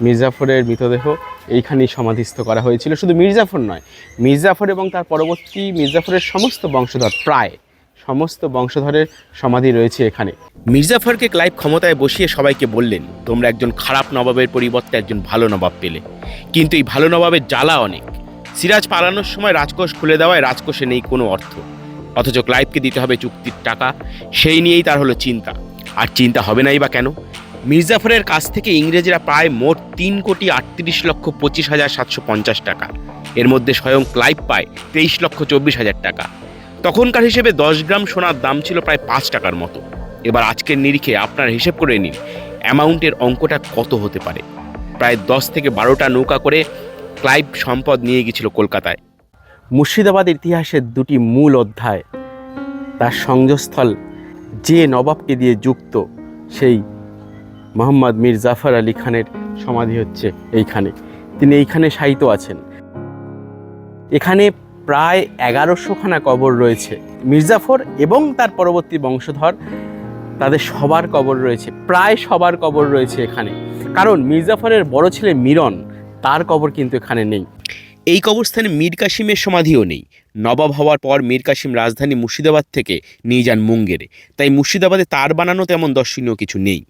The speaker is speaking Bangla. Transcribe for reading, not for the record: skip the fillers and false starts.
মির্জাফরের মৃতদেহ এইখানেই সমাধিস্থ করা হয়েছিল। শুধু মির্জাফর নয়, মির্জাফর এবং তার পরবর্তী মির্জাফরের সমস্ত বংশধর, প্রায় সমস্ত বংশধরের সমাধি রয়েছে এখানে। মির্জাফরকে ক্লাইভ ক্ষমতায় বসিয়ে সবাইকে বললেন, তোমরা একজন খারাপ নবাবের পরিবর্তে একজন ভালো নবাব পেলে, কিন্তু এই ভালো নবাবের জ্বালা অনেক। সিরাজ পালানোর সময় রাজকোষ খুলে দেওয়ায় রাজকোষে নেই কোনো অর্থ, অথচ ক্লাইভকে দিতে হবে চুক্তির টাকা। সেই নিয়েই তার হলো চিন্তা। আর চিন্তা হবে নাই বা কেন? মির্জাফরের কাছ থেকে ইংরেজরা প্রায় মোট 3,38,25,750 টাকা। এর মধ্যে স্বয়ং ক্লাইভ পায় 23,24,000 টাকা। তখনকার হিসেবে 10 গ্রাম সোনার দাম ছিল প্রায় 5 টাকার মতো। এবার আজকের নিরিখে আপনার হিসেব করে নিন অ্যামাউন্টের অঙ্কটা কত হতে পারে। প্রায় 10 থেকে 12টা নৌকা করে ক্লাইভ সম্পদ নিয়ে গিয়েছিল কলকাতায়। মুর্শিদাবাদ ইতিহাসের দুটি মূল অধ্যায়, তার সংযোগস্থল যে নবাবকে দিয়ে যুক্ত, সেই মোহাম্মদ মীর জাফর আলী খানের সমাধি হচ্ছে এইখানে। তিনি এইখানে শায়িত আছেন। এখানে প্রায় 1100খানা কবর রয়েছে। মির্জাফর এবং তার পরবর্তী বংশধর, তাদের সবার কবর রয়েছে, প্রায় সবার কবর রয়েছে এখানে। কারণ মির্জাফরের বড় ছেলে মিরন, তার কবর কিন্তু এখানে নেই। এই কবরস্থানে মীর কাসিমের সমাধিও নেই। নবাব হওয়ার পর মীর কাসিম রাজধানী মুর্শিদাবাদ থেকে নিয়ে যান মুঙ্গেরে, তাই মুর্শিদাবাদে তার বানানো তেমন দর্শনীয় কিছু নেই।